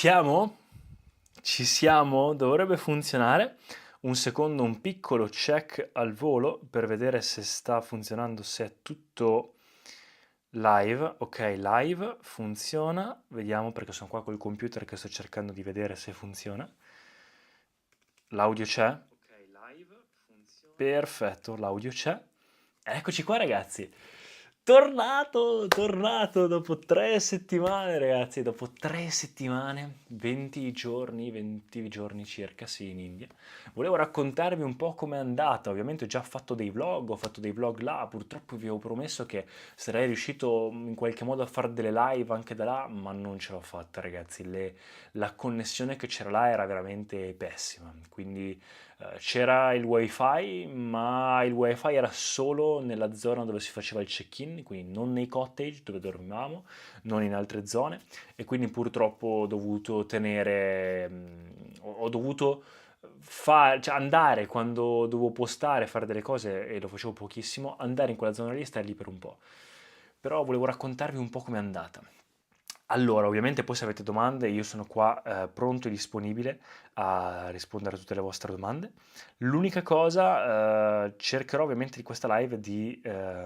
siamo? Ci siamo? Dovrebbe funzionare. Un secondo, un piccolo check al volo per vedere se sta funzionando, se è tutto live. Ok, live, funziona. Vediamo perché sono qua col computer che sto cercando di vedere se funziona. L'audio c'è? Ok, live, funziona. Perfetto, l'audio c'è. Eccoci qua ragazzi. Tornato dopo 3 settimane, ragazzi, dopo 3 settimane, 20 giorni circa, sì, in India. Volevo raccontarvi un po' com'è andata. Ovviamente ho già fatto dei vlog, ho fatto dei vlog là, purtroppo vi avevo promesso che sarei riuscito in qualche modo a fare delle live anche da là, ma non ce l'ho fatta, ragazzi. La connessione che c'era là era veramente pessima, quindi c'era il wifi, ma il wifi era solo nella zona dove si faceva il check-in, quindi non nei cottage dove dormivamo, non in altre zone, e quindi purtroppo ho dovuto tenere, ho dovuto cioè andare quando dovevo postare, fare delle cose, e lo facevo pochissimo, andare in quella zona lì e stare lì per un po'. Però volevo raccontarvi un po' com'è andata. Allora, ovviamente poi se avete domande io sono qua pronto e disponibile a rispondere a tutte le vostre domande. L'unica cosa, cercherò ovviamente di questa live di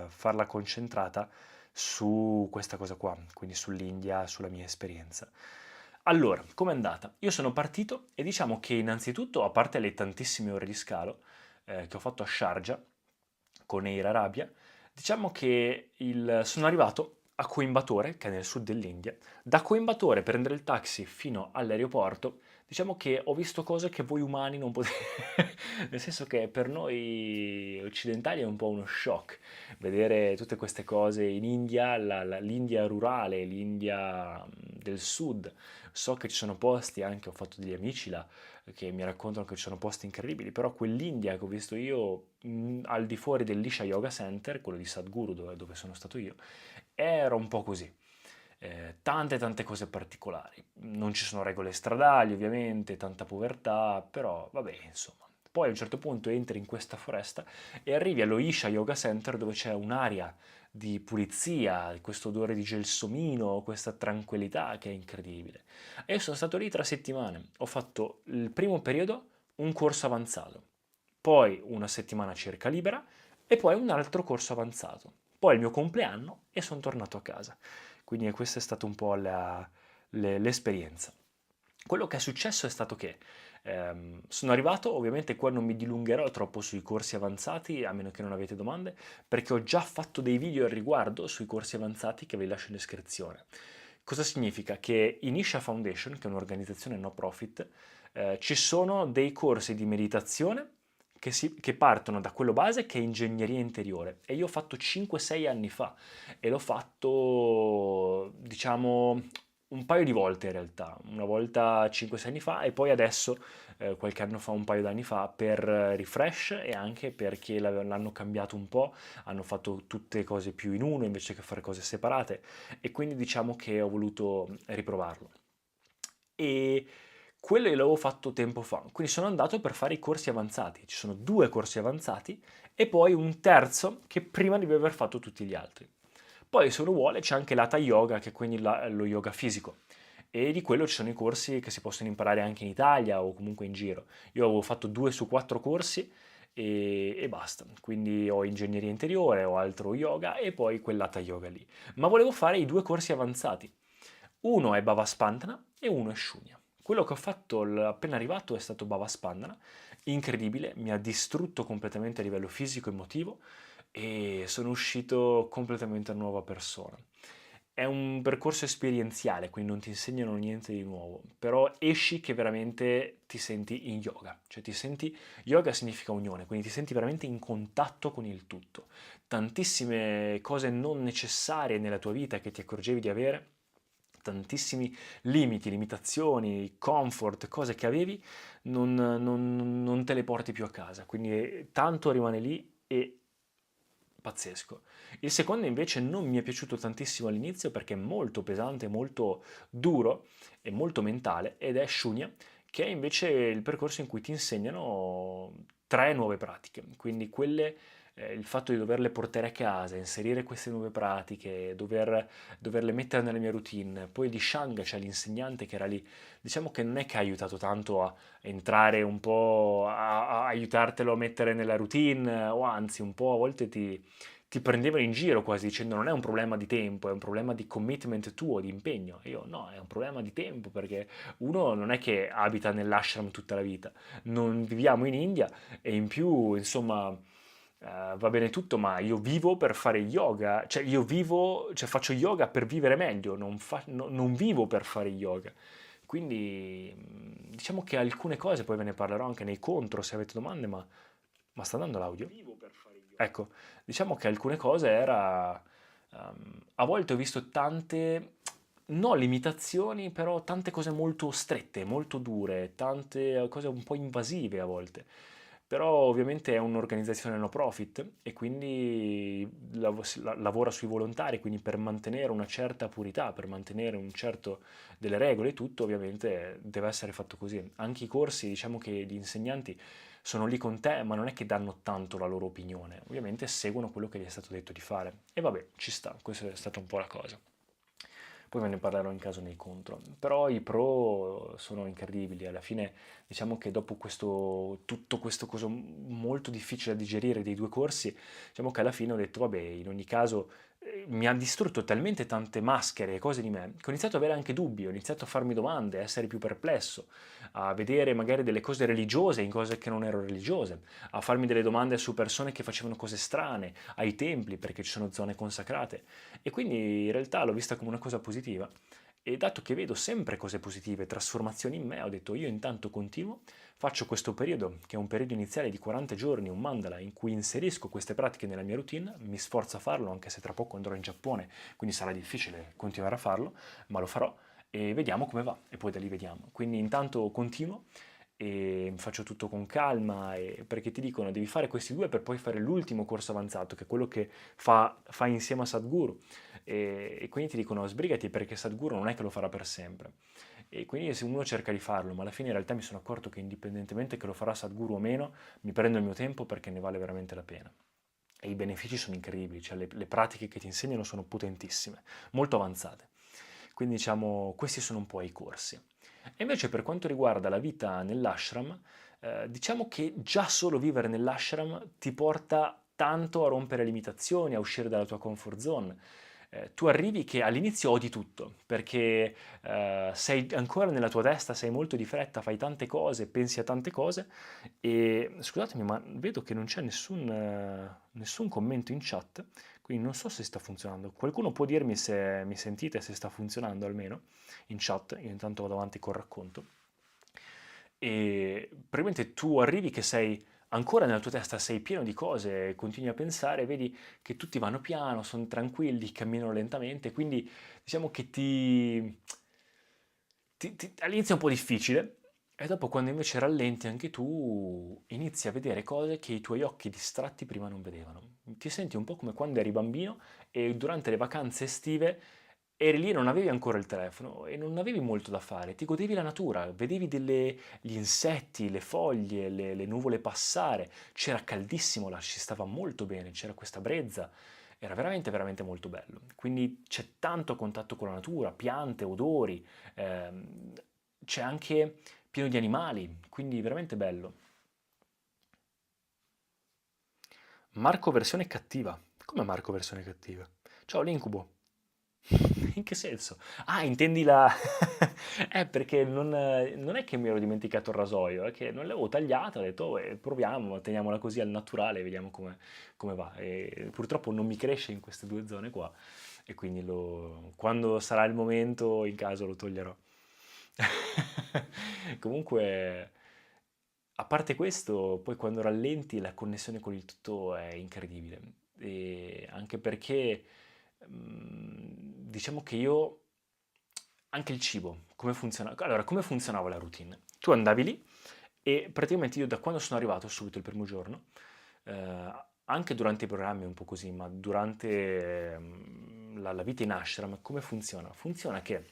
farla concentrata su questa cosa qua, quindi sull'India, sulla mia esperienza. Allora, com'è andata? Io sono partito e diciamo che innanzitutto, a parte le tantissime ore di scalo che ho fatto a Sharjah con Air Arabia, diciamo che sono arrivato a Coimbatore, che è nel sud dell'India. Da Coimbatore prendere il taxi fino all'aeroporto, diciamo che ho visto cose che voi umani non potete. Nel senso che per noi occidentali è un po' uno shock vedere tutte queste cose in India, l'India rurale, l'India del sud. So che ci sono posti, anche ho fatto degli amici là, che mi raccontano che ci sono posti incredibili, però quell'India che ho visto io al di fuori dell'Isha Yoga Center, quello di Sadhguru dove sono stato io, era un po' così. Tante cose particolari. Non ci sono regole stradali, ovviamente, tanta povertà, però vabbè, insomma. Poi a un certo punto entri in questa foresta e arrivi allo Isha Yoga Center dove c'è un'aria di pulizia, questo odore di gelsomino, questa tranquillità che è incredibile. E io sono stato lì 3 settimane. Ho fatto il primo periodo un corso avanzato, poi una settimana circa libera e poi un altro corso avanzato. Poi il mio compleanno e sono tornato a casa. Quindi questa è stata un po' l'esperienza. Quello che è successo è stato che sono arrivato, ovviamente qua non mi dilungherò troppo sui corsi avanzati, a meno che non avete domande, perché ho già fatto dei video al riguardo sui corsi avanzati che vi lascio in descrizione. Cosa significa? Che in Isha Foundation, che è un'organizzazione no profit, ci sono dei corsi di meditazione che partono da quello base che è ingegneria interiore e io ho fatto 5-6 anni fa e l'ho fatto diciamo un paio di volte in realtà, una volta 5-6 anni fa e poi adesso qualche anno fa, un paio d'anni fa per refresh e anche perché l'hanno cambiato un po', hanno fatto tutte cose più in uno invece che fare cose separate e quindi diciamo che ho voluto riprovarlo. E quello l'avevo fatto tempo fa, quindi sono andato per fare i corsi avanzati. Ci sono 2 corsi avanzati e poi un terzo che prima devi aver fatto tutti gli altri. Poi se uno vuole c'è anche l'Hatha Yoga, che è quindi lo yoga fisico. E di quello ci sono i corsi che si possono imparare anche in Italia o comunque in giro. Io avevo fatto 2 su 4 corsi e basta. Quindi ho ingegneria interiore, ho altro yoga e poi quell'Hatha Yoga lì. Ma volevo fare i 2 corsi avanzati. Uno è Bhavaspandana e uno è Shunya. Quello che ho fatto appena arrivato è stato Bhavaspandana, incredibile, mi ha distrutto completamente a livello fisico e emotivo e sono uscito completamente una nuova persona. È un percorso esperienziale, quindi non ti insegnano niente di nuovo, però esci che veramente ti senti in yoga, cioè ti senti, yoga significa unione, quindi ti senti veramente in contatto con il tutto. Tantissime cose non necessarie nella tua vita che ti accorgevi di avere, tantissimi limiti, limitazioni, comfort, cose che avevi, non te le porti più a casa, quindi tanto rimane lì e pazzesco. Il secondo invece non mi è piaciuto tantissimo all'inizio perché è molto pesante, molto duro e molto mentale ed è Shunya, che è invece il percorso in cui ti insegnano 3 nuove pratiche, quindi quelle il fatto di doverle portare a casa, inserire queste nuove pratiche, doverle mettere nella mia routine. Poi di Shang c'è l'insegnante che era lì, diciamo che non è che ha aiutato tanto a entrare un po', a aiutartelo a mettere nella routine, o anzi un po' a volte ti prendevano in giro quasi dicendo non è un problema di tempo, è un problema di commitment tuo, di impegno. E io no, è un problema di tempo perché uno non è che abita nell'ashram tutta la vita, non viviamo in India e in più, insomma, va bene tutto, ma io vivo per fare yoga, cioè io vivo, cioè faccio yoga per vivere meglio, non vivo per fare yoga. Quindi diciamo che alcune cose, poi ve ne parlerò anche nei contro se avete domande, ma sta andando l'audio? Ecco, diciamo che alcune cose era... a volte ho visto tante, non limitazioni, però tante cose molto strette, molto dure, tante cose un po' invasive a volte. Però ovviamente è un'organizzazione no profit e quindi lavora sui volontari, quindi per mantenere una certa purità, per mantenere un certo delle regole e tutto, ovviamente deve essere fatto così. Anche i corsi, diciamo che gli insegnanti sono lì con te, ma non è che danno tanto la loro opinione, ovviamente seguono quello che gli è stato detto di fare. E vabbè, ci sta, questa è stata un po' la cosa. Poi ve ne parlerò in caso nei contro. Però i pro sono incredibili. Alla fine, diciamo che dopo tutto questo coso molto difficile da digerire dei due corsi, diciamo che alla fine ho detto, vabbè, in ogni caso mi ha distrutto talmente tante maschere e cose di me che ho iniziato ad avere anche dubbi, ho iniziato a farmi domande, a essere più perplesso, a vedere magari delle cose religiose in cose che non erano religiose, a farmi delle domande su persone che facevano cose strane, ai templi perché ci sono zone consacrate. E quindi in realtà l'ho vista come una cosa positiva e dato che vedo sempre cose positive, trasformazioni in me, ho detto io intanto continuo, faccio questo periodo, che è un periodo iniziale di 40 giorni, un mandala, in cui inserisco queste pratiche nella mia routine, mi sforzo a farlo anche se tra poco andrò in Giappone, quindi sarà difficile continuare a farlo, ma lo farò e vediamo come va e poi da lì vediamo. Quindi intanto continuo e faccio tutto con calma perché ti dicono devi fare questi due per poi fare l'ultimo corso avanzato, che è quello che fa insieme a Sadhguru e quindi ti dicono sbrigati perché Sadhguru non è che lo farà per sempre. E quindi se uno cerca di farlo, ma alla fine in realtà mi sono accorto che indipendentemente che lo farà Sadhguru o meno, mi prendo il mio tempo perché ne vale veramente la pena. E i benefici sono incredibili, cioè le pratiche che ti insegnano sono potentissime, molto avanzate. Quindi diciamo, questi sono un po' i corsi. E invece per quanto riguarda la vita nell'ashram, diciamo che già solo vivere nell'ashram ti porta tanto a rompere limitazioni, a uscire dalla tua comfort zone. Tu arrivi che all'inizio odi tutto, perché sei ancora nella tua testa, sei molto di fretta, fai tante cose, pensi a tante cose e scusatemi, ma vedo che non c'è nessun commento in chat, quindi non so se sta funzionando. Qualcuno può dirmi se mi sentite, se sta funzionando almeno in chat, io intanto vado avanti col racconto. E praticamente tu arrivi che sei ancora nella tua testa, sei pieno di cose, continui a pensare, vedi che tutti vanno piano, sono tranquilli, camminano lentamente, quindi diciamo che all'inizio è un po' difficile, e dopo quando invece rallenti anche tu inizi a vedere cose che i tuoi occhi distratti prima non vedevano. Ti senti un po' come quando eri bambino e durante le vacanze estive eri lì e non avevi ancora il telefono e non avevi molto da fare, ti godevi la natura, vedevi gli insetti, le foglie, le nuvole passare, c'era caldissimo là, ci stava molto bene, c'era questa brezza, era veramente veramente molto bello. Quindi c'è tanto contatto con la natura, piante, odori, ehm, c'è anche pieno di animali, quindi veramente bello. Marco versione cattiva. Come Marco versione cattiva? Ciao, l'incubo. In che senso? Ah, intendi la... perché non è che mi ero dimenticato il rasoio, è che non l'avevo tagliata, ho detto, "Oh, proviamo, teniamola così al naturale, vediamo come va." E purtroppo non mi cresce in queste due zone qua, e quindi quando sarà il momento, in caso lo toglierò. Comunque, a parte questo, poi quando rallenti la connessione con il tutto è incredibile. E anche perché diciamo che io anche il cibo, come funziona? Allora, come funzionava la routine? Tu andavi lì e praticamente io da quando sono arrivato, subito il primo giorno, anche durante i programmi è un po' così, ma durante la vita in ashram, come funziona? Funziona che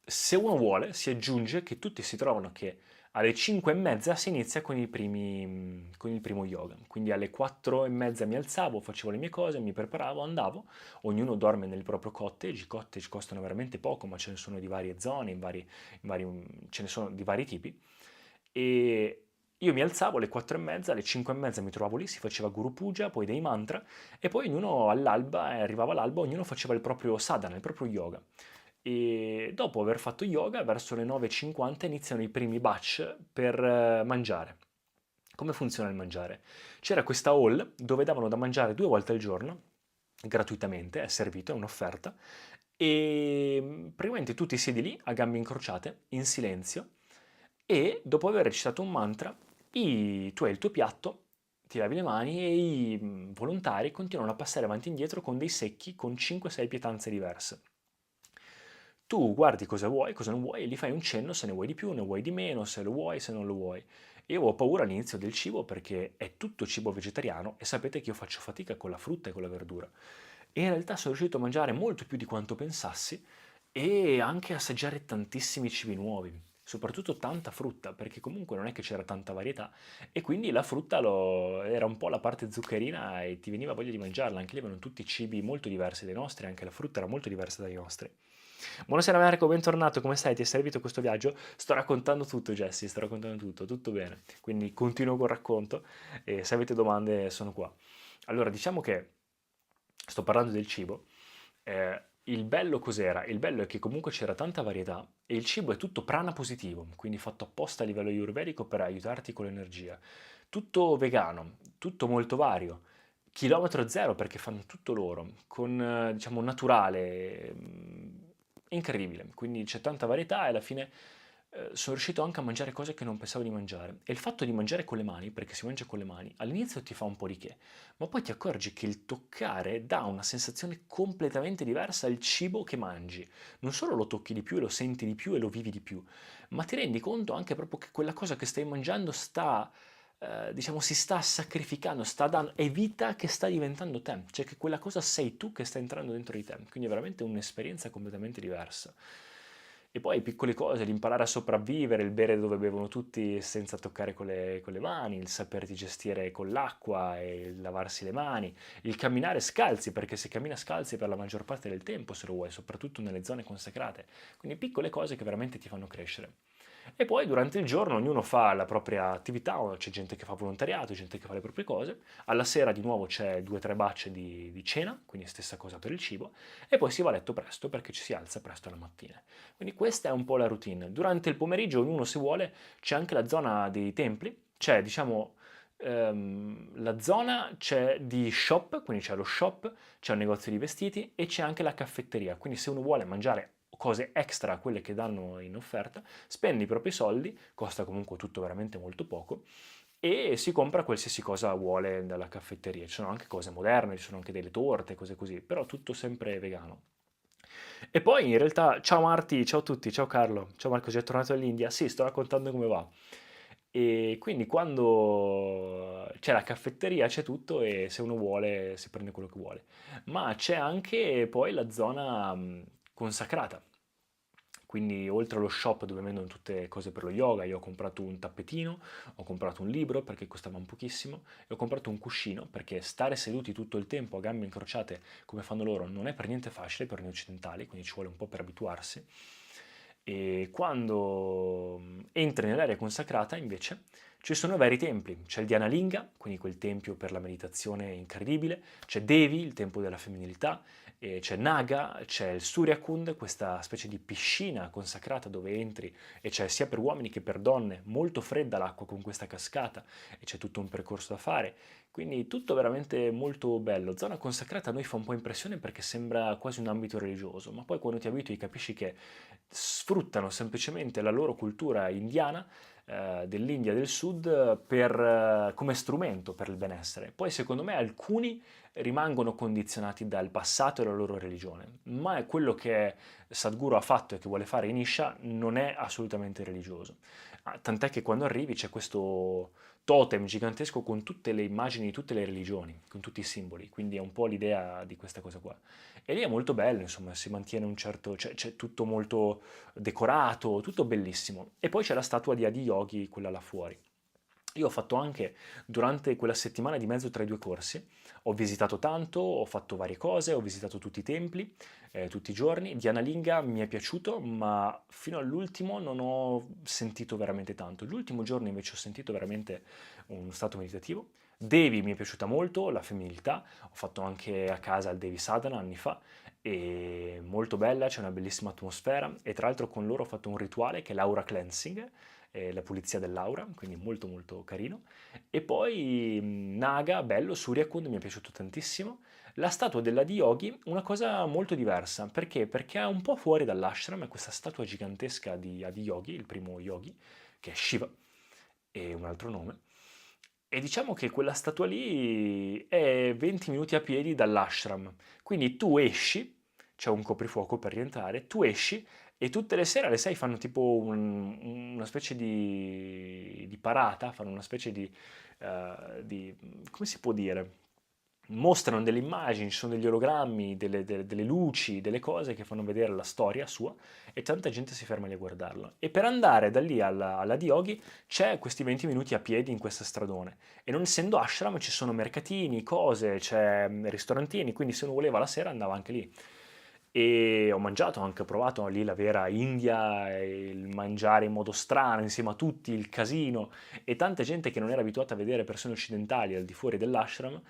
se uno vuole, si aggiunge che tutti si trovano che Alle 5:30 si inizia con il primo yoga, quindi alle 4:30 mi alzavo, facevo le mie cose, mi preparavo, andavo, ognuno dorme nel proprio cottage, i cottage costano veramente poco, ma ce ne sono di varie zone, ce ne sono di vari tipi, e io mi alzavo alle 4:30, alle 5:30 mi trovavo lì, si faceva Guru Puja, poi dei mantra, e poi ognuno all'alba, arrivava l'alba, ognuno faceva il proprio sadhana, il proprio yoga. E dopo aver fatto yoga, verso le 9:50 iniziano i primi batch per mangiare. Come funziona il mangiare? C'era questa hall dove davano da mangiare 2 volte al giorno, gratuitamente, è servito, è un'offerta, e praticamente tu ti siedi lì a gambe incrociate, in silenzio, e dopo aver recitato un mantra, tu hai il tuo piatto, ti lavi le mani e i volontari continuano a passare avanti e indietro con dei secchi con 5-6 pietanze diverse. Tu guardi cosa non vuoi e gli fai un cenno se ne vuoi di più, ne vuoi di meno, se lo vuoi, se non lo vuoi. Io avevo paura all'inizio del cibo perché è tutto cibo vegetariano e sapete che io faccio fatica con la frutta e con la verdura. E in realtà sono riuscito a mangiare molto più di quanto pensassi e anche assaggiare tantissimi cibi nuovi, soprattutto tanta frutta, perché comunque non è che c'era tanta varietà e quindi la frutta era un po' la parte zuccherina e ti veniva voglia di mangiarla, anche lì avevano tutti cibi molto diversi dai nostri, anche la frutta era molto diversa dai nostri. Buonasera Marco, bentornato, come stai? Ti è servito questo viaggio? Sto raccontando tutto, Jesse, sto raccontando tutto bene. Quindi continuo col racconto e se avete domande sono qua. Allora, diciamo che sto parlando del cibo. Il bello cos'era? Il bello è che comunque c'era tanta varietà e il cibo è tutto prana positivo, quindi fatto apposta a livello ayurvedico per aiutarti con l'energia. Tutto vegano, tutto molto vario. Chilometro zero perché fanno tutto loro, con diciamo naturale, incredibile. Quindi c'è tanta varietà e alla fine sono riuscito anche a mangiare cose che non pensavo di mangiare. E il fatto di mangiare con le mani, perché si mangia con le mani, all'inizio ti fa un po' di che, ma poi ti accorgi che il toccare dà una sensazione completamente diversa al cibo che mangi. Non solo lo tocchi di più e lo senti di più e lo vivi di più, ma ti rendi conto anche proprio che quella cosa che stai mangiando diciamo, si sta sacrificando, è vita che sta diventando te, cioè che quella cosa sei tu che sta entrando dentro di te, quindi è veramente un'esperienza completamente diversa. E poi piccole cose, l'imparare a sopravvivere, il bere dove bevono tutti senza toccare con le mani, il saperti gestire con l'acqua e il lavarsi le mani, il camminare scalzi, perché si cammina scalzi per la maggior parte del tempo se lo vuoi, soprattutto nelle zone consacrate. Quindi piccole cose che veramente ti fanno crescere. E poi durante il giorno ognuno fa la propria attività, c'è gente che fa volontariato, gente che fa le proprie cose, alla sera di nuovo c'è 2 o 3 bacce di cena, quindi stessa cosa per il cibo, e poi si va a letto presto perché ci si alza presto la mattina. Quindi questa è un po' la routine. Durante il pomeriggio ognuno se vuole c'è anche la zona dei templi, c'è diciamo la zona c'è di shop, quindi c'è lo shop, c'è un negozio di vestiti e c'è anche la caffetteria, quindi se uno vuole mangiare cose extra a quelle che danno in offerta, spende i propri soldi, costa comunque tutto veramente molto poco, e si compra qualsiasi cosa vuole dalla caffetteria. Ci sono anche cose moderne, ci sono anche delle torte, cose così, però tutto sempre vegano. E poi in realtà, ciao Marti, ciao a tutti, ciao Carlo, ciao Marco, sei tornato dall'India? Sì, sto raccontando come va. E quindi quando c'è la caffetteria c'è tutto e se uno vuole si prende quello che vuole. Ma c'è anche poi la zona consacrata. Quindi oltre allo shop dove vendono tutte cose per lo yoga, io ho comprato un tappetino, ho comprato un libro perché costavano pochissimo e ho comprato un cuscino perché stare seduti tutto il tempo a gambe incrociate come fanno loro non è per niente facile per noi occidentali, quindi ci vuole un po' per abituarsi. E quando entri nell'area consacrata invece ci sono vari templi, c'è il Dhyanalinga, quindi quel tempio per la meditazione incredibile, c'è Devi, il tempio della femminilità, e c'è Naga, c'è il Suryakund, questa specie di piscina consacrata dove entri e c'è sia per uomini che per donne, molto fredda l'acqua con questa cascata e c'è tutto un percorso da fare, quindi tutto veramente molto bello. Zona consacrata a noi fa un po' impressione perché sembra quasi un ambito religioso, ma poi quando ti abitui capisci che sfruttano semplicemente la loro cultura indiana dell'India del Sud come strumento per il benessere. Poi secondo me alcuni rimangono condizionati dal passato e dalla loro religione, ma è quello che Sadhguru ha fatto e che vuole fare in Isha non è assolutamente religioso. Tant'è che quando arrivi c'è questo totem gigantesco con tutte le immagini di tutte le religioni, con tutti i simboli, quindi è un po' l'idea di questa cosa qua. E lì è molto bello, insomma, si mantiene un certo, c'è tutto molto decorato, tutto bellissimo. E poi c'è la statua di Adiyogi, quella là fuori. Io ho fatto anche, durante quella settimana di mezzo tra i due corsi, ho visitato tanto, ho fatto varie cose, ho visitato tutti i templi, tutti i giorni. Dianalinga mi è piaciuto, ma fino all'ultimo non ho sentito veramente tanto. L'ultimo giorno invece ho sentito veramente uno stato meditativo. Devi mi è piaciuta molto, la femminilità, ho fatto anche a casa il Devi Sadhana anni fa, e molto bella, c'è una bellissima atmosfera, e tra l'altro con loro ho fatto un rituale che è l'aura cleansing, la pulizia dell'aura, quindi molto molto carino. E poi Naga, bello, Suryakund mi è piaciuto tantissimo. La statua della di Yogi, una cosa molto diversa, perché? Perché è un po' fuori dall'ashram, è questa statua gigantesca di Adi Yogi, il primo yogi, che è Shiva, e un altro nome. E diciamo che quella statua lì è 20 minuti a piedi dall'ashram, quindi tu esci, c'è un coprifuoco per rientrare, tu esci e tutte le sere alle 6 fanno tipo una specie di parata, fanno una specie come si può dire? Mostrano delle immagini, ci sono degli ologrammi, delle luci, delle cose che fanno vedere la storia sua e tanta gente si ferma lì a guardarlo. E per andare da lì alla Dioghi c'è questi 20 minuti a piedi in questa stradone. E non essendo ashram ci sono mercatini, cose, c'è ristorantini, quindi se uno voleva la sera andava anche lì. E ho mangiato, ho anche provato lì la vera India, e il mangiare in modo strano insieme a tutti, il casino e tanta gente che non era abituata a vedere persone occidentali al di fuori dell'ashram,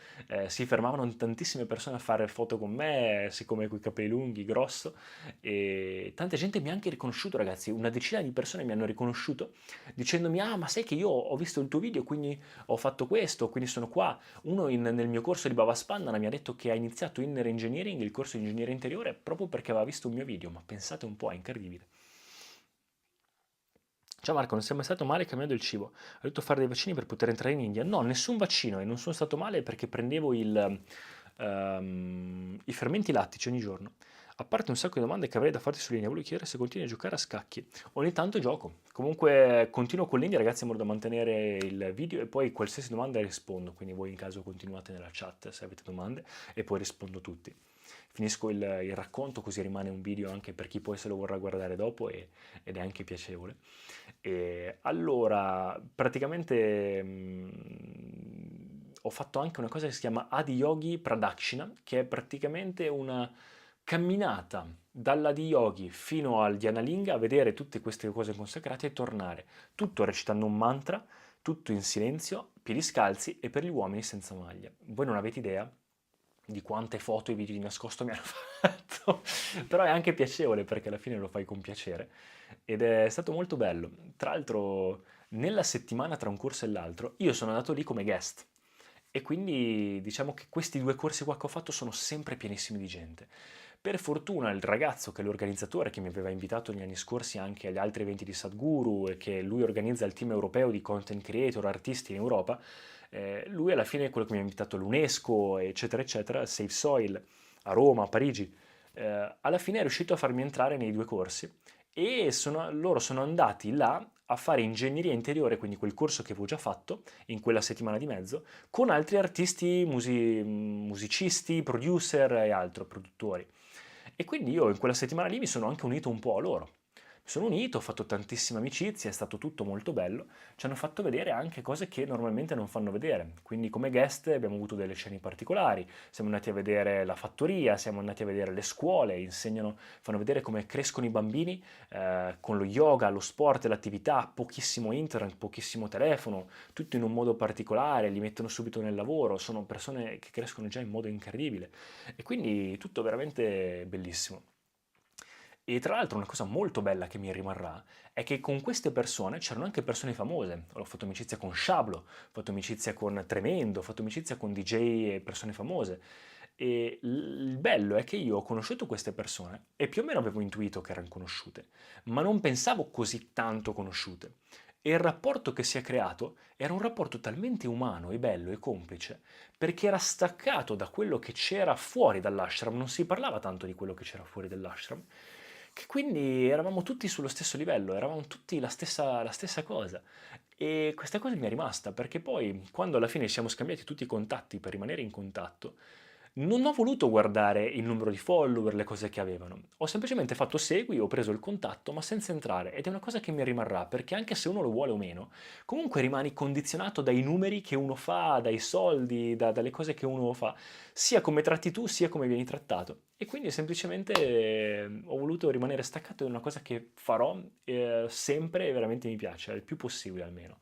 si fermavano tantissime persone a fare foto con me, siccome coi capelli lunghi, grosso, e tanta gente mi ha anche riconosciuto, ragazzi, una decina di persone mi hanno riconosciuto dicendomi, ah, ma sai che io ho visto il tuo video, quindi ho fatto questo, quindi sono qua. Uno nel mio corso di Bava Spandana mi ha detto che ha iniziato Inner Engineering, il corso di ingegneria interiore, proprio perché aveva visto un mio video, ma pensate un po', è incredibile. Ciao Marco, non sei mai stato male cambiando il cibo? Ho dovuto fare dei vaccini per poter entrare in India? No, nessun vaccino e non sono stato male perché prendevo i fermenti lattici ogni giorno. A parte un sacco di domande che avrei da farti su linea, volevo chiedere se continui a giocare a scacchi. Ogni tanto gioco. Comunque continuo con l'India, ragazzi, in modo da mantenere il video e poi qualsiasi domanda rispondo. Quindi voi in caso continuate nella chat se avete domande e poi rispondo tutti. Finisco il racconto così rimane un video anche per chi poi se lo vorrà guardare dopo ed è anche piacevole. E allora, praticamente ho fatto anche una cosa che si chiama Adiyogi Pradakshina, che è praticamente una camminata dall'Adiyogi fino al Dhyanalinga a vedere tutte queste cose consacrate e tornare, tutto recitando un mantra, tutto in silenzio, piedi scalzi e per gli uomini senza maglia. Voi non avete idea di quante foto e video di nascosto mi hanno fatto, però è anche piacevole perché alla fine lo fai con piacere ed è stato molto bello. Tra l'altro, nella settimana tra un corso e l'altro, io sono andato lì come guest e quindi diciamo che questi due corsi qua che ho fatto sono sempre pienissimi di gente. Per fortuna il ragazzo che è l'organizzatore, che mi aveva invitato negli anni scorsi anche agli altri eventi di Sadhguru e che lui organizza il team europeo di content creator, artisti in Europa, lui alla fine è quello che mi ha invitato all'UNESCO, eccetera, eccetera, Safe Soil, a Roma, a Parigi, alla fine è riuscito a farmi entrare nei due corsi e loro sono andati là a fare ingegneria interiore, quindi quel corso che avevo già fatto in quella settimana di mezzo, con altri artisti, musicisti, producer e altro, produttori. E quindi io in quella settimana lì mi sono anche unito un po' a loro. Mi sono unito, ho fatto tantissime amicizie, è stato tutto molto bello. Ci hanno fatto vedere anche cose che normalmente non fanno vedere. Quindi come guest abbiamo avuto delle scene particolari, siamo andati a vedere la fattoria, siamo andati a vedere le scuole, insegnano, fanno vedere come crescono i bambini con lo yoga, lo sport, l'attività, pochissimo internet, pochissimo telefono, tutto in un modo particolare, li mettono subito nel lavoro, sono persone che crescono già in modo incredibile. E quindi tutto veramente bellissimo. E tra l'altro una cosa molto bella che mi rimarrà è che con queste persone c'erano anche persone famose. Ho fatto amicizia con Shablo, ho fatto amicizia con Tremendo, ho fatto amicizia con DJ e persone famose. E il bello è che io ho conosciuto queste persone e più o meno avevo intuito che erano conosciute, ma non pensavo così tanto conosciute. E il rapporto che si è creato era un rapporto talmente umano e bello e complice, perché era staccato da quello che c'era fuori dall'ashram, non si parlava tanto di quello che c'era fuori dall'ashram, che quindi eravamo tutti sullo stesso livello, eravamo tutti la stessa cosa. E questa cosa mi è rimasta perché poi, quando alla fine ci siamo scambiati tutti i contatti per rimanere in contatto, non ho voluto guardare il numero di follower, le cose che avevano. Ho semplicemente fatto segui, ho preso il contatto, ma senza entrare. Ed è una cosa che mi rimarrà, perché anche se uno lo vuole o meno, comunque rimani condizionato dai numeri che uno fa, dai soldi, dalle cose che uno fa, sia come tratti tu, sia come vieni trattato. E quindi semplicemente ho voluto rimanere staccato, è una cosa che farò sempre e veramente mi piace, il più possibile almeno.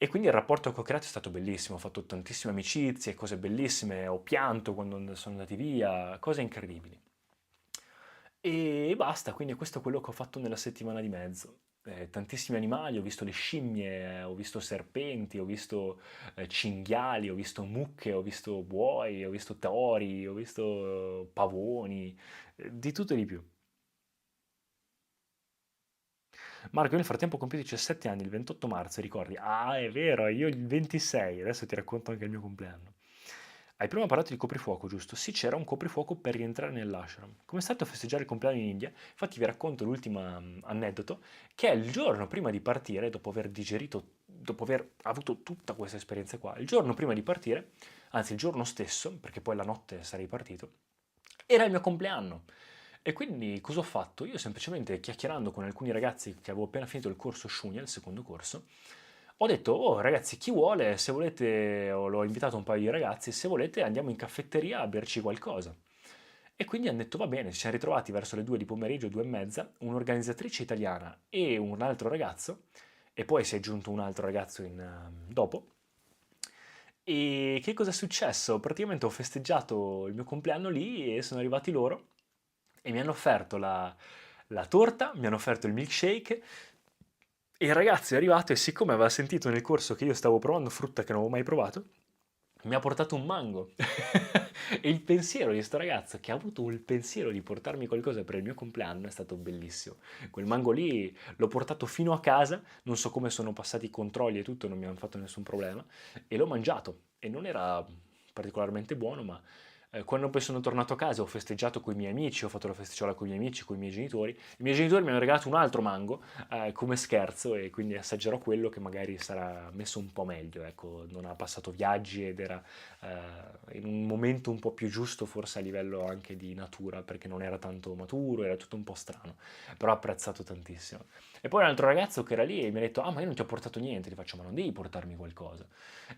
E quindi il rapporto che ho creato è stato bellissimo, ho fatto tantissime amicizie, cose bellissime, ho pianto quando sono andati via, cose incredibili. E basta, quindi questo è quello che ho fatto nella settimana di mezzo. Tantissimi animali, ho visto le scimmie, ho visto serpenti, ho visto cinghiali, ho visto mucche, ho visto buoi, ho visto tori, ho visto pavoni, di tutto e di più. Marco, io nel frattempo ho compiuto 17 anni, il 28 marzo, ricordi? Ah, è vero, io il 26, adesso ti racconto anche il mio compleanno. Hai prima parlato di coprifuoco, giusto? Sì, c'era un coprifuoco per rientrare nell'ashram. Come è stato a festeggiare il compleanno in India? Infatti vi racconto l'ultimo aneddoto, che è il giorno prima di partire, dopo aver digerito, dopo aver avuto tutta questa esperienza qua, il giorno prima di partire, anzi il giorno stesso, perché poi la notte sarei partito, era il mio compleanno. E quindi cosa ho fatto? Io semplicemente chiacchierando con alcuni ragazzi che avevo appena finito il corso Shunya, il secondo corso, ho detto, oh ragazzi, chi vuole, se volete, l'ho invitato un paio di ragazzi, se volete andiamo in caffetteria a berci qualcosa. E quindi hanno detto, va bene, ci siamo ritrovati verso le 2 di pomeriggio, 2 e mezza, un'organizzatrice italiana e un altro ragazzo, e poi si è aggiunto un altro ragazzo dopo. E che cosa è successo? Praticamente ho festeggiato il mio compleanno lì e sono arrivati loro e mi hanno offerto la torta, mi hanno offerto il milkshake e il ragazzo è arrivato e siccome aveva sentito nel corso che io stavo provando frutta che non avevo mai provato, mi ha portato un mango. E il pensiero di sto ragazzo che ha avuto il pensiero di portarmi qualcosa per il mio compleanno è stato bellissimo. Quel mango lì l'ho portato fino a casa, non so come sono passati i controlli e tutto, non mi hanno fatto nessun problema, e l'ho mangiato. E non era particolarmente buono, ma quando poi sono tornato a casa ho festeggiato con i miei amici, ho fatto la festiciola con i miei amici, con i miei genitori. I miei genitori mi hanno regalato un altro mango come scherzo e quindi assaggerò quello che magari sarà messo un po' meglio, ecco, non ha passato viaggi ed era in un momento un po' più giusto forse a livello anche di natura perché non era tanto maturo, era tutto un po' strano, però ho apprezzato tantissimo. E poi un altro ragazzo che era lì e mi ha detto, ah ma io non ti ho portato niente, gli faccio, ma non devi portarmi qualcosa.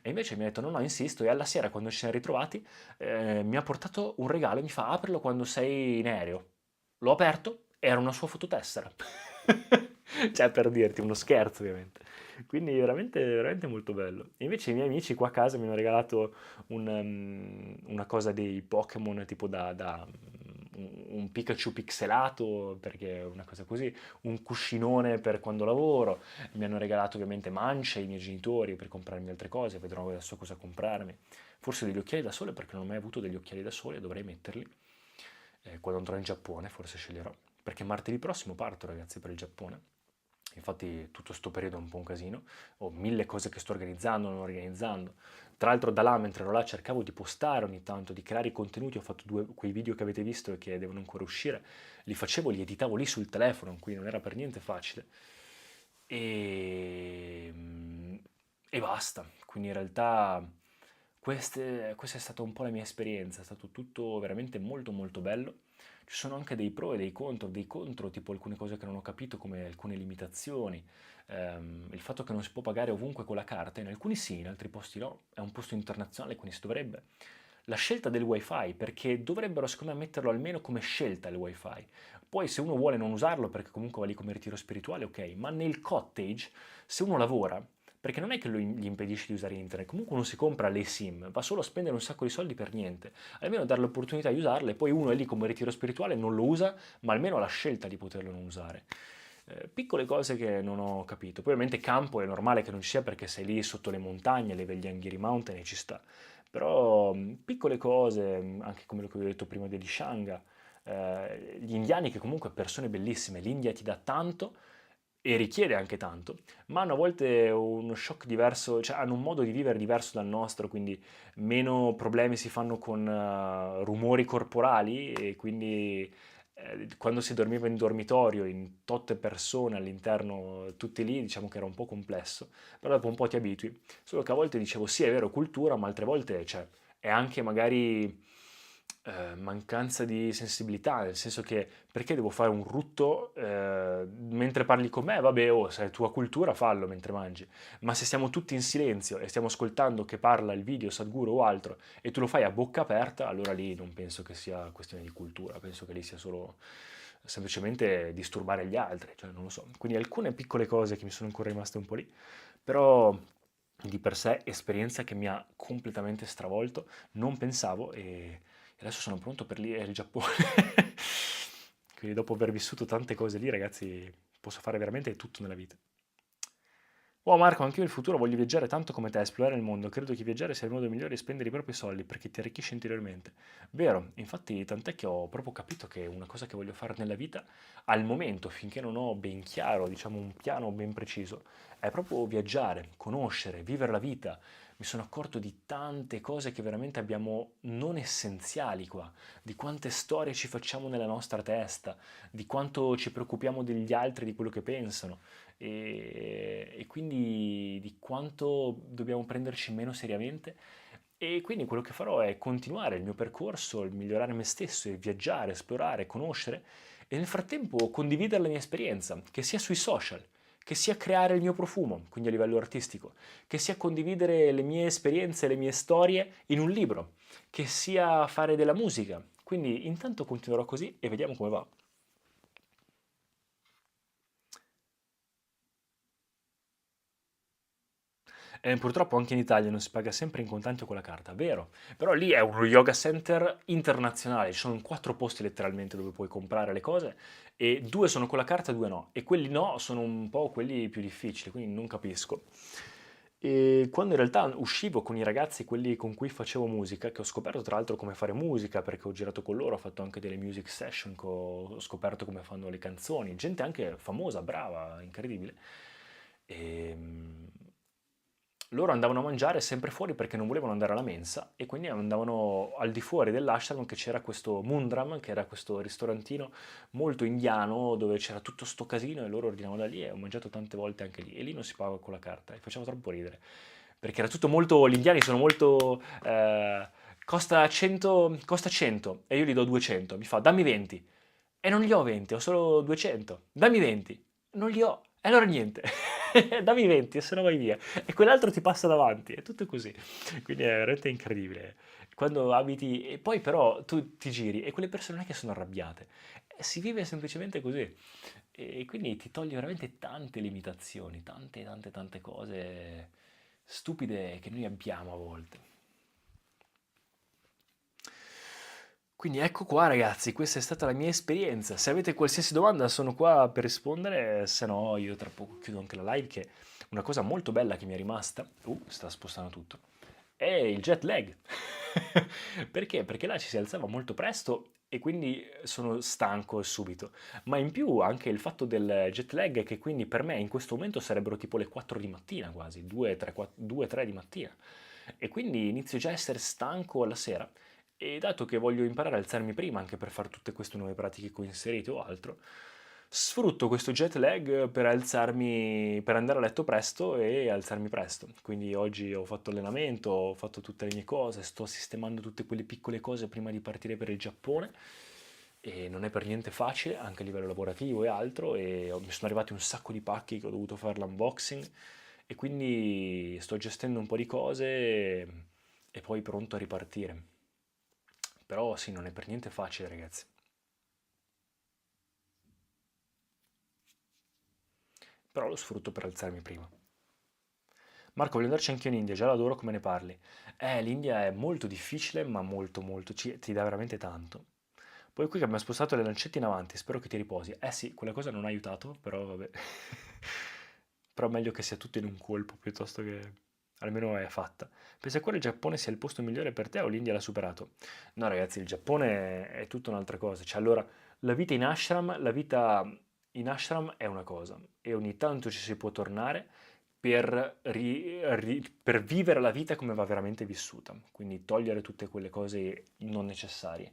E invece mi ha detto, no no, insisto, e alla sera quando ci siamo ritrovati mi ha portato un regalo e mi fa, aprilo quando sei in aereo. L'ho aperto, era una sua fototessera. Cioè, per dirti, uno scherzo ovviamente. Quindi veramente, veramente molto bello. E invece i miei amici qua a casa mi hanno regalato una cosa dei Pokémon tipo un Pikachu pixelato, perché è una cosa così, un cuscinone per quando lavoro, mi hanno regalato ovviamente mance ai miei genitori per comprarmi altre cose, vedrò adesso cosa comprarmi. Forse degli occhiali da sole perché non ho mai avuto degli occhiali da sole, dovrei metterli. Quando andrò in Giappone forse sceglierò, perché martedì prossimo parto ragazzi per il Giappone. Infatti tutto sto periodo è un po' un casino, ho mille cose che sto organizzando, non organizzando. Tra l'altro da là, mentre ero là, cercavo di postare ogni tanto, di creare i contenuti, ho fatto quei video che avete visto e che devono ancora uscire, li facevo, li editavo lì sul telefono, quindi non era per niente facile. E, e basta, quindi in realtà questa è stata un po' la mia esperienza, è stato tutto veramente molto molto bello. Ci sono anche dei pro e dei contro, tipo alcune cose che non ho capito, come alcune limitazioni, il fatto che non si può pagare ovunque con la carta, in alcuni sì, in altri posti no, è un posto internazionale, quindi si dovrebbe. La scelta del wifi, perché dovrebbero secondo me metterlo almeno come scelta il wifi. Poi se uno vuole non usarlo perché comunque va lì come ritiro spirituale, ok, ma nel cottage, se uno lavora, perché non è che gli impedisce di usare internet, comunque uno si compra le SIM, va solo a spendere un sacco di soldi per niente, almeno dare l'opportunità di usarle, poi uno è lì come ritiro spirituale, non lo usa, ma almeno ha la scelta di poterlo non usare. Piccole cose che non ho capito. Poi ovviamente campo è normale che non ci sia perché sei lì sotto le montagne, le Velliangiri Mountain e ci sta. Però piccole cose, anche come lo che vi ho detto prima di Shanga, gli indiani che comunque persone bellissime, l'India ti dà tanto e richiede anche tanto, ma hanno a volte uno shock diverso, cioè hanno un modo di vivere diverso dal nostro, quindi meno problemi si fanno con rumori corporali e quindi quando si dormiva in dormitorio, in tot persone all'interno, tutti lì, diciamo che era un po' complesso, però dopo un po' ti abitui. Solo che a volte dicevo sì, è vero, cultura, ma altre volte, cioè, è anche magari mancanza di sensibilità, nel senso che perché devo fare un rutto mentre parli con me? Vabbè, oh, se è tua cultura, fallo mentre mangi. Ma se stiamo tutti in silenzio e stiamo ascoltando che parla il video Sadhguru o altro e tu lo fai a bocca aperta, allora lì non penso che sia questione di cultura, penso che lì sia solo semplicemente disturbare gli altri, cioè non lo so. Quindi alcune piccole cose che mi sono ancora rimaste un po' lì, però di per sé esperienza che mi ha completamente stravolto, non pensavo e adesso sono pronto per lì il Giappone. Quindi dopo aver vissuto tante cose lì, ragazzi, posso fare veramente tutto nella vita. Oh Marco, anche io in futuro voglio viaggiare tanto come te, esplorare il mondo. Credo che viaggiare sia il modo migliore di spendere i propri soldi perché ti arricchisce interiormente. Vero, infatti tant'è che ho proprio capito che una cosa che voglio fare nella vita, al momento, finché non ho ben chiaro, diciamo un piano ben preciso, è proprio viaggiare, conoscere, vivere la vita. Mi sono accorto di tante cose che veramente abbiamo non essenziali qua, di quante storie ci facciamo nella nostra testa, di quanto ci preoccupiamo degli altri, di quello che pensano e quindi di quanto dobbiamo prenderci meno seriamente. E quindi quello che farò è continuare il mio percorso, il migliorare me stesso e viaggiare, esplorare, conoscere e nel frattempo condividere la mia esperienza, che sia sui social, che sia creare il mio profumo, quindi a livello artistico, che sia condividere le mie esperienze, le mie storie in un libro, che sia fare della musica. Quindi intanto continuerò così e vediamo come va. Purtroppo anche in Italia non si paga sempre in contanti o con la carta, vero? Però lì è uno yoga center internazionale, ci sono 4 posti letteralmente dove puoi comprare le cose e 2 sono con la carta e 2 no. E quelli no sono un po' quelli più difficili, quindi non capisco. E quando in realtà uscivo con i ragazzi, quelli con cui facevo musica, che ho scoperto tra l'altro come fare musica, perché ho girato con loro, ho fatto anche delle music session, ho scoperto come fanno le canzoni, gente anche famosa, brava, incredibile. E, loro andavano a mangiare sempre fuori perché non volevano andare alla mensa e quindi andavano al di fuori dell'ashram che c'era questo Mundram, che era questo ristorantino molto indiano dove c'era tutto sto casino e loro ordinavano da lì e ho mangiato tante volte anche lì e lì non si paga con la carta e faceva troppo ridere perché era tutto molto, gli indiani sono molto, costa 100 e io gli do 200, mi fa dammi 20 e non gli ho 20, ho solo 200, dammi 20, non li ho, e allora niente, dammi 20 e se no vai via e quell'altro ti passa davanti, è tutto così, quindi è veramente incredibile. Quando abiti e poi però tu ti giri e quelle persone non è che sono arrabbiate, si vive semplicemente così e quindi ti toglie veramente tante limitazioni, tante tante tante cose stupide che noi abbiamo a volte. Quindi ecco qua ragazzi, questa è stata la mia esperienza. Se avete qualsiasi domanda sono qua per rispondere, se no io tra poco chiudo anche la live che una cosa molto bella che mi è rimasta, sta spostando tutto, è il jet lag. Perché? Perché là ci si alzava molto presto e quindi sono stanco subito. Ma in più anche il fatto del jet lag che quindi per me in questo momento sarebbero tipo le 4 di mattina quasi, 2, 3, 2, 3 di mattina. E quindi inizio già a essere stanco alla sera e dato che voglio imparare a alzarmi prima anche per fare tutte queste nuove pratiche che ho inserito o altro, sfrutto questo jet lag per alzarmi, per andare a letto presto e alzarmi presto. Quindi oggi ho fatto allenamento, ho fatto tutte le mie cose, sto sistemando tutte quelle piccole cose prima di partire per il Giappone e non è per niente facile anche a livello lavorativo e altro e mi sono arrivati un sacco di pacchi che ho dovuto fare l'unboxing e quindi sto gestendo un po' di cose e poi pronto a ripartire. Però sì, non è per niente facile, ragazzi. Però lo sfrutto per alzarmi prima. Marco, voglio andarci anche in India, già l'adoro come ne parli. L'India è molto difficile, ma molto molto, ti dà veramente tanto. Poi qui che abbiamo spostato le lancette in avanti, spero che ti riposi. Eh sì, quella cosa non ha aiutato, però vabbè. Però meglio che sia tutto in un colpo piuttosto che almeno è fatta. Pensa ancora il Giappone sia il posto migliore per te o l'India l'ha superato? No, ragazzi, il Giappone è tutta un'altra cosa. Cioè, allora, la vita in ashram è una cosa e ogni tanto ci si può tornare per, per vivere la vita come va veramente vissuta, quindi togliere tutte quelle cose non necessarie.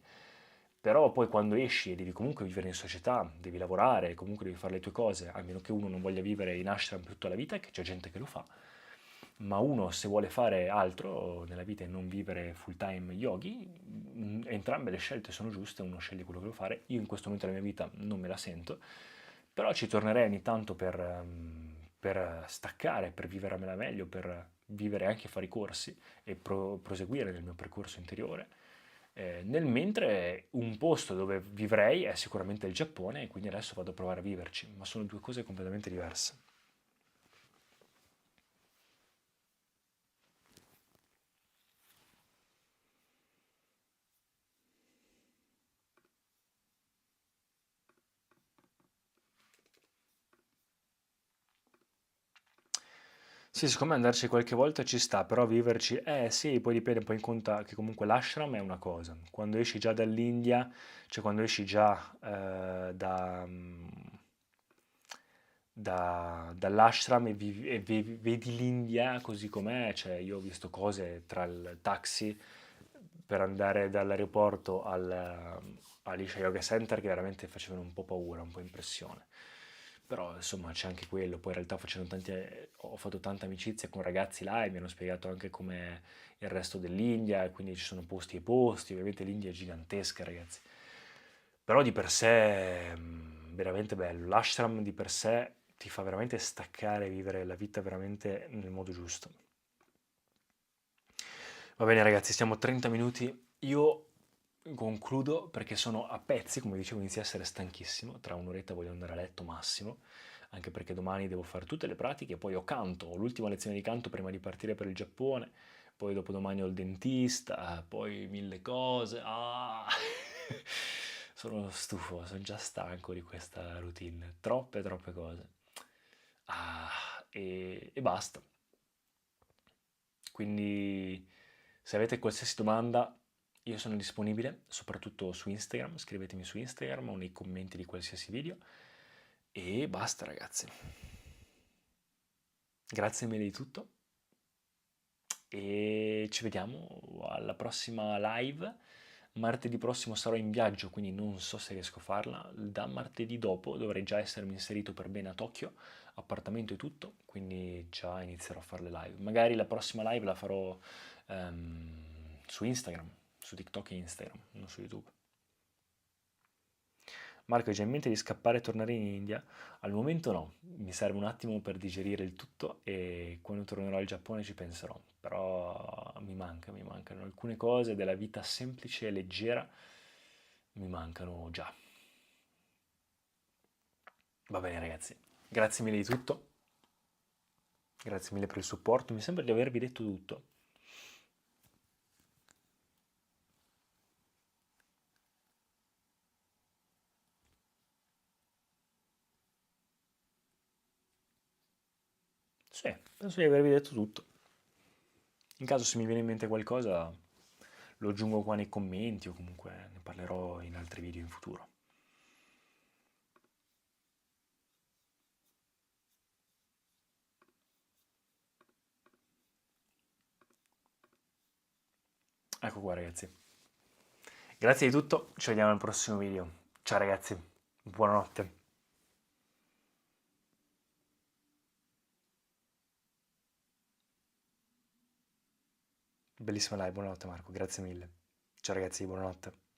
Però poi quando esci e devi comunque vivere in società, devi lavorare, comunque devi fare le tue cose, a meno che uno non voglia vivere in ashram per tutta la vita, che c'è gente che lo fa, ma uno se vuole fare altro nella vita e non vivere full time yogi, entrambe le scelte sono giuste, uno sceglie quello che vuole fare. Io in questo momento della mia vita non me la sento, però ci tornerei ogni tanto per staccare, per vivermela meglio, per vivere anche fare i corsi e proseguire nel mio percorso interiore. Nel mentre un posto dove vivrei è sicuramente il Giappone e quindi adesso vado a provare a viverci, ma sono due cose completamente diverse. Sì, secondo me andarci qualche volta ci sta, però viverci, sì, poi dipende, poi in conta che comunque l'ashram è una cosa. Quando esci già dall'India, cioè quando esci già dall'ashram vedi l'India così com'è, cioè io ho visto cose tra il taxi per andare dall'aeroporto all'Isha Yoga Center che veramente facevano un po' paura, un po' impressione. Però insomma c'è anche quello, poi in realtà ho fatto tanta amicizia con ragazzi là e mi hanno spiegato anche com'è il resto dell'India, e quindi ci sono posti e posti, ovviamente l'India è gigantesca ragazzi, però di per sé veramente bello, l'ashram di per sé ti fa veramente staccare e vivere la vita veramente nel modo giusto. Va bene ragazzi, stiamo a 30 minuti. Io concludo perché sono a pezzi, come dicevo, inizio a essere stanchissimo. Tra un'oretta voglio andare a letto massimo, anche perché domani devo fare tutte le pratiche. Poi ho canto, ho l'ultima lezione di canto prima di partire per il Giappone. Poi dopodomani ho il dentista, poi mille cose. Ah! Sono stufo, sono già stanco di questa routine. Troppe, troppe cose. E basta. Quindi se avete qualsiasi domanda, io sono disponibile, soprattutto su Instagram, scrivetemi su Instagram o nei commenti di qualsiasi video. E basta ragazzi. Grazie mille di tutto e ci vediamo alla prossima live. Martedì prossimo sarò in viaggio, quindi non so se riesco a farla. Da martedì dopo dovrei già essermi inserito per bene a Tokyo, appartamento e tutto, quindi già inizierò a fare le live. Magari la prossima live la farò su Instagram, su TikTok e Instagram, non su YouTube. Marco, hai già in mente di scappare e tornare in India? Al momento no, mi serve un attimo per digerire il tutto e quando tornerò al Giappone ci penserò, però mi mancano alcune cose della vita semplice e leggera, mi mancano già. Va bene ragazzi, grazie mille di tutto, grazie mille per il supporto, mi sembra di avervi detto tutto. Sì, penso di avervi detto tutto. In caso se mi viene in mente qualcosa lo aggiungo qua nei commenti o comunque ne parlerò in altri video in futuro. Ecco qua ragazzi. Grazie di tutto, ci vediamo al prossimo video. Ciao ragazzi, buonanotte. Bellissima live, buonanotte Marco, grazie mille. Ciao ragazzi, buonanotte.